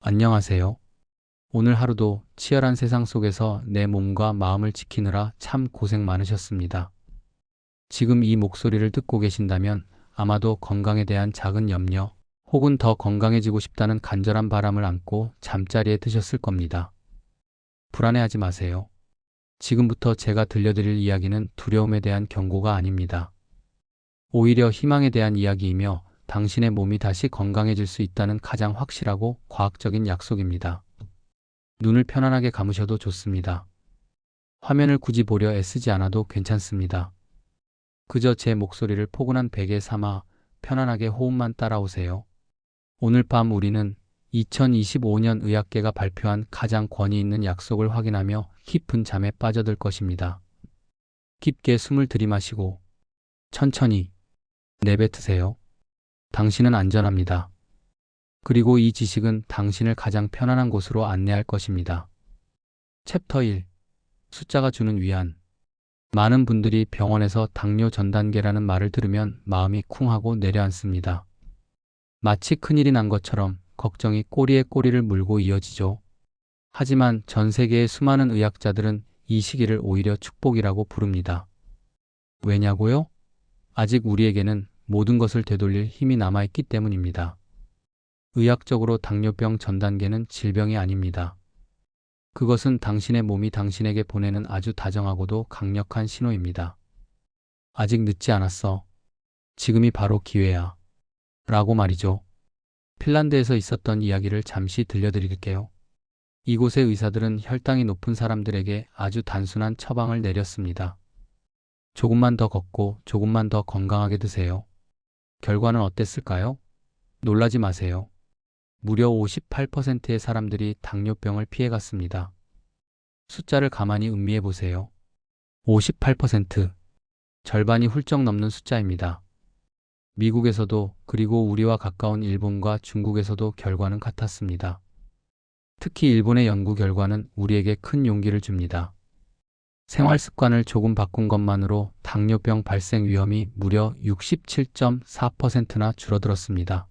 안녕하세요. 오늘 하루도 치열한 세상 속에서 내 몸과 마음을 지키느라 참 고생 많으셨습니다. 지금 이 목소리를 듣고 계신다면 아마도 건강에 대한 작은 염려 혹은 더 건강해지고 싶다는 간절한 바람을 안고 잠자리에 드셨을 겁니다. 불안해하지 마세요. 지금부터 제가 들려드릴 이야기는 두려움에 대한 경고가 아닙니다. 오히려 희망에 대한 이야기이며 당신의 몸이 다시 건강해질 수 있다는 가장 확실하고 과학적인 약속입니다. 눈을 편안하게 감으셔도 좋습니다. 화면을 굳이 보려 애쓰지 않아도 괜찮습니다. 그저 제 목소리를 포근한 베개 삼아 편안하게 호흡만 따라오세요. 오늘 밤 우리는 2025년 의학계가 발표한 가장 권위 있는 약속을 확인하며 깊은 잠에 빠져들 것입니다. 깊게 숨을 들이마시고 천천히 내뱉으세요. 당신은 안전합니다. 그리고 이 지식은 당신을 가장 편안한 곳으로 안내할 것입니다. 챕터 1. 숫자가 주는 위안. 많은 분들이 병원에서 당뇨 전 단계라는 말을 들으면 마음이 쿵하고 내려앉습니다. 마치 큰일이 난 것처럼 걱정이 꼬리에 꼬리를 물고 이어지죠. 하지만 전 세계의 수많은 의학자들은 이 시기를 오히려 축복이라고 부릅니다. 왜냐고요? 아직 우리에게는 모든 것을 되돌릴 힘이 남아있기 때문입니다. 의학적으로 당뇨병 전 단계는 질병이 아닙니다. 그것은 당신의 몸이 당신에게 보내는 아주 다정하고도 강력한 신호입니다. 아직 늦지 않았어. 지금이 바로 기회야. 라고 말이죠. 핀란드에서 있었던 이야기를 잠시 들려드릴게요. 이곳의 의사들은 혈당이 높은 사람들에게 아주 단순한 처방을 내렸습니다. 조금만 더 걷고 조금만 더 건강하게 드세요. 결과는 어땠을까요? 놀라지 마세요. 무려 58%의 사람들이 당뇨병을 피해갔습니다. 숫자를 가만히 음미해 보세요. 58%. 절반이 훌쩍 넘는 숫자입니다. 미국에서도 그리고 우리와 가까운 일본과 중국에서도 결과는 같았습니다. 특히 일본의 연구 결과는 우리에게 큰 용기를 줍니다. 생활 습관을 조금 바꾼 것만으로 당뇨병 발생 위험이 무려 67.4%나 줄어들었습니다.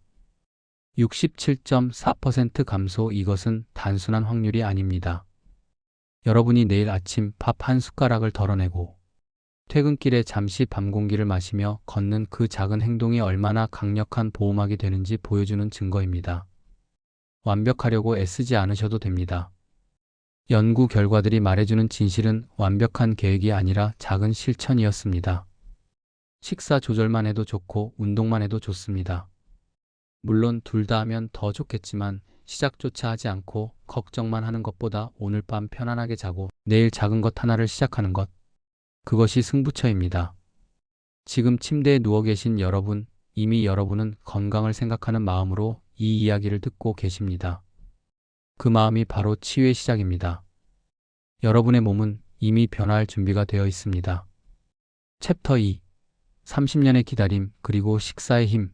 67.4% 감소, 이것은 단순한 확률이 아닙니다. 여러분이 내일 아침 밥 한 숟가락을 덜어내고 퇴근길에 잠시 밤 공기를 마시며 걷는 그 작은 행동이 얼마나 강력한 보호막이 되는지 보여주는 증거입니다. 완벽하려고 애쓰지 않으셔도 됩니다. 연구 결과들이 말해주는 진실은 완벽한 계획이 아니라 작은 실천이었습니다. 식사 조절만 해도 좋고 운동만 해도 좋습니다. 물론 둘 다 하면 더 좋겠지만 시작조차 하지 않고 걱정만 하는 것보다 오늘 밤 편안하게 자고 내일 작은 것 하나를 시작하는 것, 그것이 승부처입니다. 지금 침대에 누워 계신 여러분, 이미 여러분은 건강을 생각하는 마음으로 이 이야기를 듣고 계십니다. 그 마음이 바로 치유의 시작입니다. 여러분의 몸은 이미 변화할 준비가 되어 있습니다. 챕터 2. 30년의 기다림 그리고 식사의 힘.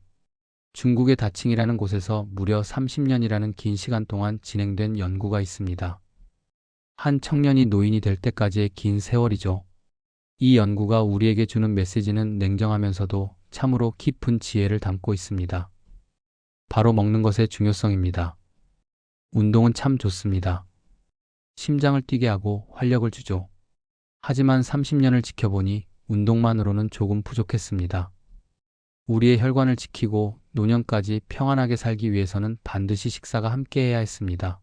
중국의 다칭이라는 곳에서 무려 30년이라는 긴 시간 동안 진행된 연구가 있습니다. 한 청년이 노인이 될 때까지의 긴 세월이죠. 이 연구가 우리에게 주는 메시지는 냉정하면서도 참으로 깊은 지혜를 담고 있습니다. 바로 먹는 것의 중요성입니다. 운동은 참 좋습니다. 심장을 뛰게 하고 활력을 주죠. 하지만 30년을 지켜보니 운동만으로는 조금 부족했습니다. 우리의 혈관을 지키고 노년까지 평안하게 살기 위해서는 반드시 식사가 함께해야 했습니다.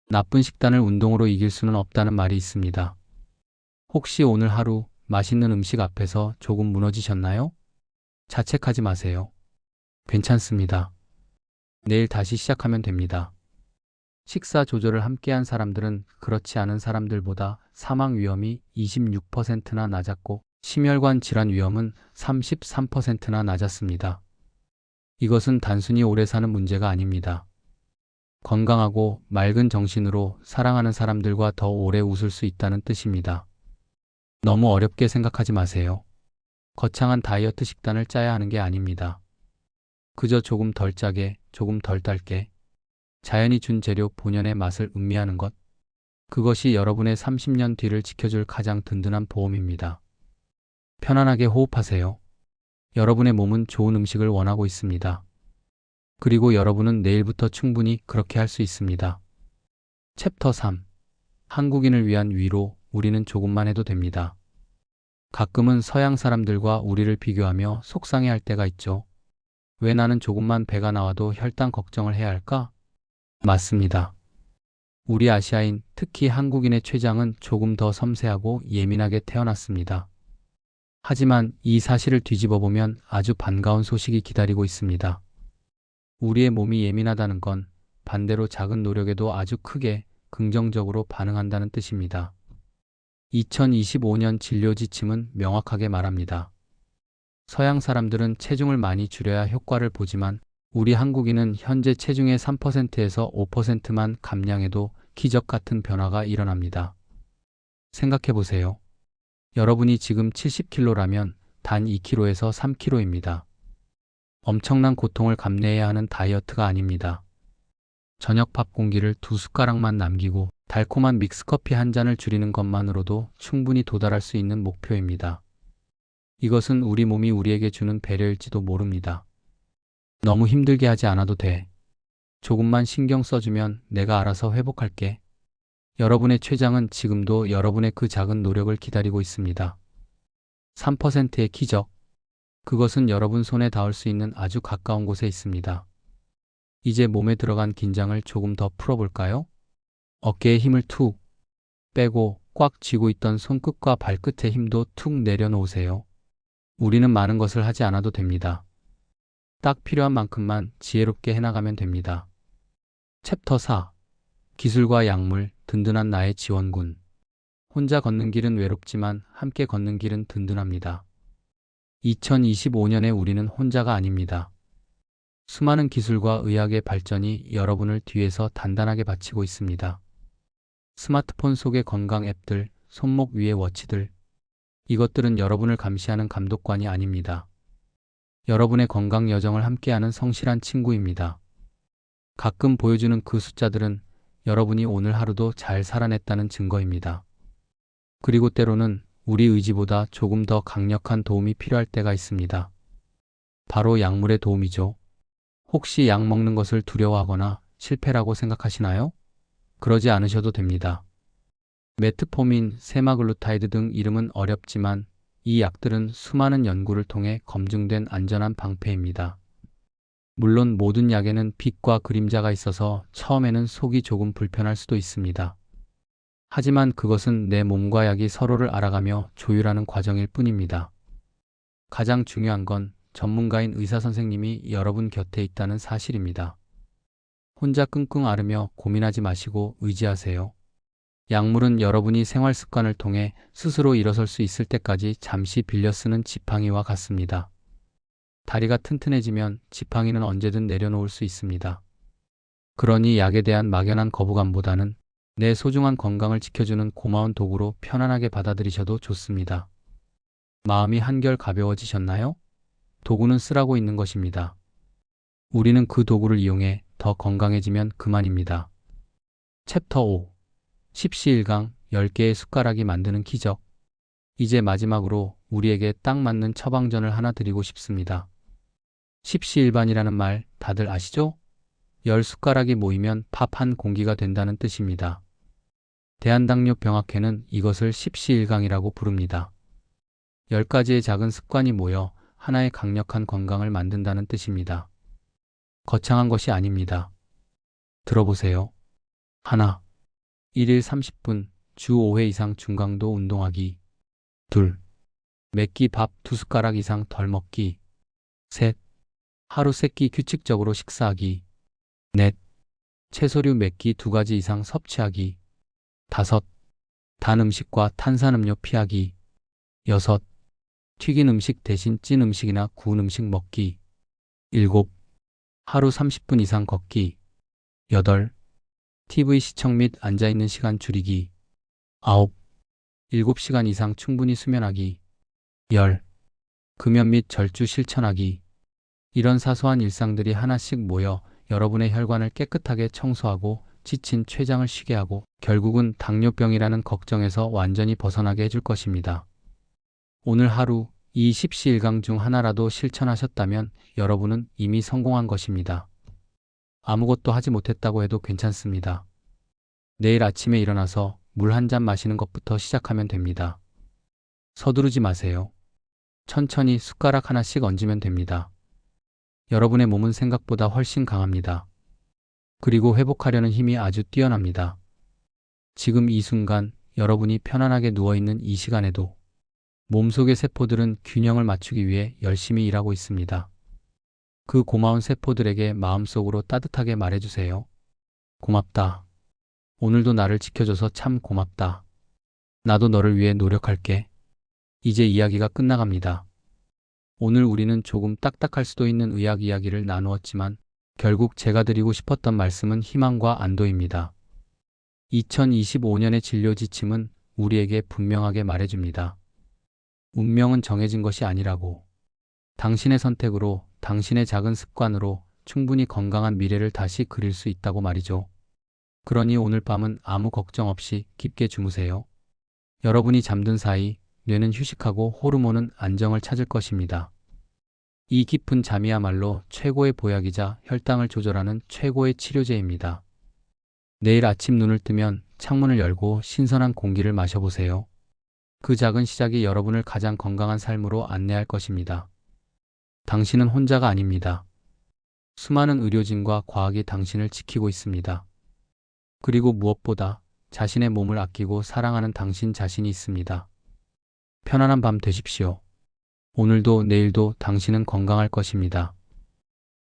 나쁜 식단을 운동으로 이길 수는 없다는 말이 있습니다. 혹시 오늘 하루 맛있는 음식 앞에서 조금 무너지셨나요? 자책하지 마세요. 괜찮습니다. 내일 다시 시작하면 됩니다. 식사 조절을 함께한 사람들은 그렇지 않은 사람들보다 사망 위험이 26%나 낮았고 심혈관 질환 위험은 33%나 낮았습니다. 이것은 단순히 오래 사는 문제가 아닙니다. 건강하고 맑은 정신으로 사랑하는 사람들과 더 오래 웃을 수 있다는 뜻입니다. 너무 어렵게 생각하지 마세요. 거창한 다이어트 식단을 짜야 하는 게 아닙니다. 그저 조금 덜 짜게, 조금 덜 달게, 자연이 준 재료 본연의 맛을 음미하는 것, 그것이 여러분의 30년 뒤를 지켜줄 가장 든든한 보험입니다. 편안하게 호흡하세요. 여러분의 몸은 좋은 음식을 원하고 있습니다. 그리고 여러분은 내일부터 충분히 그렇게 할 수 있습니다. 챕터 3. 한국인을 위한 위로, 우리는 조금만 해도 됩니다. 가끔은 서양 사람들과 우리를 비교하며 속상해할 때가 있죠. 왜 나는 조금만 배가 나와도 혈당 걱정을 해야 할까? 맞습니다. 우리 아시아인, 특히 한국인의 췌장은 조금 더 섬세하고 예민하게 태어났습니다. 하지만 이 사실을 뒤집어 보면 아주 반가운 소식이 기다리고 있습니다. 우리의 몸이 예민하다는 건 반대로 작은 노력에도 아주 크게 긍정적으로 반응한다는 뜻입니다. 2025년 진료 지침은 명확하게 말합니다. 서양 사람들은 체중을 많이 줄여야 효과를 보지만 우리 한국인은 현재 체중의 3%에서 5%만 감량해도 기적 같은 변화가 일어납니다. 생각해 보세요. 여러분이 지금 70kg라면 단 2kg에서 3kg입니다. 엄청난 고통을 감내해야 하는 다이어트가 아닙니다. 저녁 밥 공기를 2숟가락만 남기고 달콤한 믹스커피 한 잔을 줄이는 것만으로도 충분히 도달할 수 있는 목표입니다. 이것은 우리 몸이 우리에게 주는 배려일지도 모릅니다. 너무 힘들게 하지 않아도 돼. 조금만 신경 써주면 내가 알아서 회복할게. 여러분의 췌장은 지금도 여러분의 그 작은 노력을 기다리고 있습니다. 3%의 기적. 그것은 여러분 손에 닿을 수 있는 아주 가까운 곳에 있습니다. 이제 몸에 들어간 긴장을 조금 더 풀어볼까요? 어깨에 힘을 툭 빼고 꽉 쥐고 있던 손끝과 발끝의 힘도 툭 내려놓으세요. 우리는 많은 것을 하지 않아도 됩니다. 딱 필요한 만큼만 지혜롭게 해나가면 됩니다. 챕터 4. 기술과 약물, 든든한 나의 지원군. 혼자 걷는 길은 외롭지만 함께 걷는 길은 든든합니다. 2025년에 우리는 혼자가 아닙니다. 수많은 기술과 의학의 발전이 여러분을 뒤에서 단단하게 받치고 있습니다. 스마트폰 속의 건강 앱들, 손목 위의 워치들. 이것들은 여러분을 감시하는 감독관이 아닙니다. 여러분의 건강 여정을 함께하는 성실한 친구입니다. 가끔 보여주는 그 숫자들은 여러분이 오늘 하루도 잘 살아냈다는 증거입니다. 그리고 때로는 우리 의지보다 조금 더 강력한 도움이 필요할 때가 있습니다. 바로 약물의 도움이죠. 혹시 약 먹는 것을 두려워하거나 실패라고 생각하시나요? 그러지 않으셔도 됩니다. 메트포민, 세마글루타이드 등 이름은 어렵지만 이 약들은 수많은 연구를 통해 검증된 안전한 방패입니다. 물론 모든 약에는 빛과 그림자가 있어서 처음에는 속이 조금 불편할 수도 있습니다. 하지만 그것은 내 몸과 약이 서로를 알아가며 조율하는 과정일 뿐입니다. 가장 중요한 건 전문가인 의사 선생님이 여러분 곁에 있다는 사실입니다. 혼자 끙끙 앓으며 고민하지 마시고 의지하세요. 약물은 여러분이 생활 습관을 통해 스스로 일어설 수 있을 때까지 잠시 빌려 쓰는 지팡이와 같습니다. 다리가 튼튼해지면 지팡이는 언제든 내려놓을 수 있습니다. 그러니 약에 대한 막연한 거부감보다는 내 소중한 건강을 지켜주는 고마운 도구로 편안하게 받아들이셔도 좋습니다. 마음이 한결 가벼워지셨나요? 도구는 쓰라고 있는 것입니다. 우리는 그 도구를 이용해 더 건강해지면 그만입니다. 챕터 5. 십시일강 10개의 숟가락이 만드는 기적. 이제 마지막으로 우리에게 딱 맞는 처방전을 하나 드리고 싶습니다. 십시일반이라는 말 다들 아시죠? 10숟가락이 모이면 밥 한 공기가 된다는 뜻입니다. 대한당뇨병학회는 이것을 십시일강이라고 부릅니다. 10가지의 작은 습관이 모여 하나의 강력한 건강을 만든다는 뜻입니다. 거창한 것이 아닙니다. 들어보세요. 하나, 1일 30분, 주 5회 이상 중강도 운동하기. 둘, 매끼 밥 2숟가락 이상 덜 먹기. 셋, 하루 3끼 규칙적으로 식사하기. 넷, 채소류 매끼 2가지 이상 섭취하기. 다섯, 단 음식과 탄산음료 피하기. 여섯, 튀긴 음식 대신 찐 음식이나 구운 음식 먹기. 일곱, 하루 30분 이상 걷기. 여덟, TV 시청 및 앉아있는 시간 줄이기. 아홉, 7시간 이상 충분히 수면하기. 열, 금연 및 절주 실천하기. 이런 사소한 일상들이 하나씩 모여 여러분의 혈관을 깨끗하게 청소하고 지친 췌장을 쉬게 하고 결국은 당뇨병이라는 걱정에서 완전히 벗어나게 해줄 것입니다. 오늘 하루 이 십시일강 중 하나라도 실천하셨다면 여러분은 이미 성공한 것입니다. 아무것도 하지 못했다고 해도 괜찮습니다. 내일 아침에 일어나서 물 한 잔 마시는 것부터 시작하면 됩니다. 서두르지 마세요. 천천히 숟가락 하나씩 얹으면 됩니다. 여러분의 몸은 생각보다 훨씬 강합니다. 그리고 회복하려는 힘이 아주 뛰어납니다. 지금 이 순간 여러분이 편안하게 누워있는 이 시간에도 몸속의 세포들은 균형을 맞추기 위해 열심히 일하고 있습니다. 그 고마운 세포들에게 마음속으로 따뜻하게 말해주세요. 고맙다. 오늘도 나를 지켜줘서 참 고맙다. 나도 너를 위해 노력할게. 이제 이야기가 끝나갑니다. 오늘 우리는 조금 딱딱할 수도 있는 의학 이야기를 나누었지만 결국 제가 드리고 싶었던 말씀은 희망과 안도입니다. 2025년의 진료 지침은 우리에게 분명하게 말해줍니다. 운명은 정해진 것이 아니라고. 당신의 선택으로, 당신의 작은 습관으로 충분히 건강한 미래를 다시 그릴 수 있다고 말이죠. 그러니 오늘 밤은 아무 걱정 없이 깊게 주무세요. 여러분이 잠든 사이 뇌는 휴식하고 호르몬은 안정을 찾을 것입니다. 이 깊은 잠이야말로 최고의 보약이자 혈당을 조절하는 최고의 치료제입니다. 내일 아침 눈을 뜨면 창문을 열고 신선한 공기를 마셔보세요. 그 작은 시작이 여러분을 가장 건강한 삶으로 안내할 것입니다. 당신은 혼자가 아닙니다. 수많은 의료진과 과학이 당신을 지키고 있습니다. 그리고 무엇보다 자신의 몸을 아끼고 사랑하는 당신 자신이 있습니다. 편안한 밤 되십시오. 오늘도 내일도 당신은 건강할 것입니다.